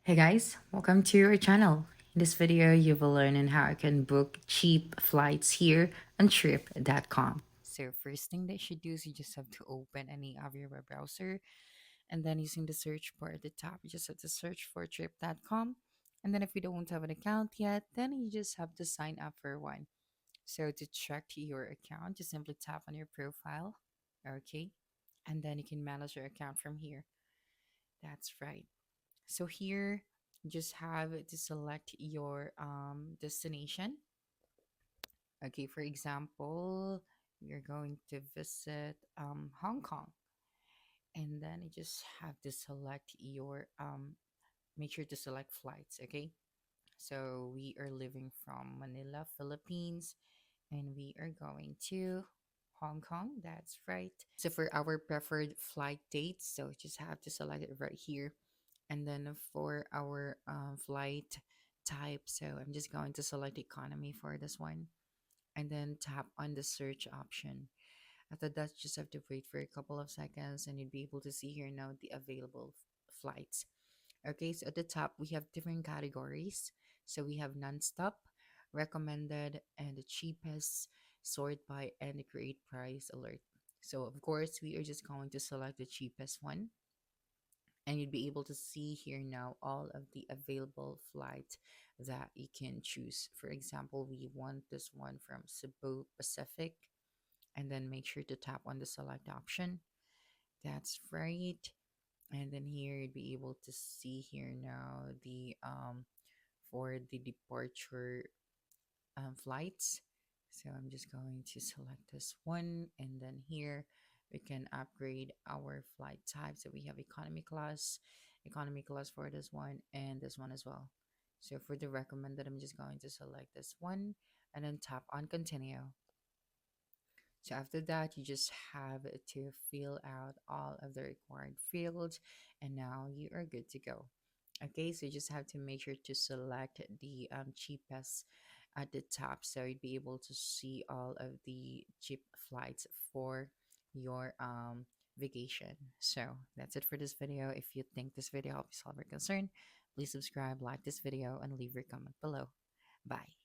Hey guys, welcome to our channel. In this video, you will learn on how I can book cheap flights here on trip.com. So first thing that you should do is you just have to open any of your web browser and then using the search bar at the top, you just have to search for trip.com. And then if you don't have an account yet, then you just have to sign up for one. So to check your account, just simply tap on your profile. Okay. And then you can manage your account from here. That's right. So here, you just have to select your destination. Okay, for example, you're going to visit Hong Kong, and then you just have to select your make sure to select flights. Okay, so we are leaving from Manila, Philippines, and we are going to Hong Kong. That's right. So for our preferred flight dates, so just have to select it right here. And then for our flight type, so I'm just going to select economy for this one and then tap on the search option. After that, just have to wait for a couple of seconds and you'll be able to see here now the available flights. Okay, so at the top, we have different categories. So we have non-stop, recommended, and the cheapest, sort by, and the create price alert. So of course, we are just going to select the cheapest one and you'd be able to see here now all of the available flights that you can choose. For example, we want this one from Cebu Pacific, and then make sure to tap on the select option. That's right. And then here you'd be able to see here now the for the departure flights. So I'm just going to select this one, and then here we can upgrade our flight type. So we have economy class for this one, and this one as well. So for the recommended, I'm just going to select this one and then tap on continue. So after that, you just have to fill out all of the required fields, and now you are good to go. Okay, so you just have to make sure to select the cheapest at the top, so you'd be able to see all of the cheap flights for your vacation. So that's it for this video. If you think this video helped you solve your concern, please subscribe, like this video, and leave your comment below. Bye.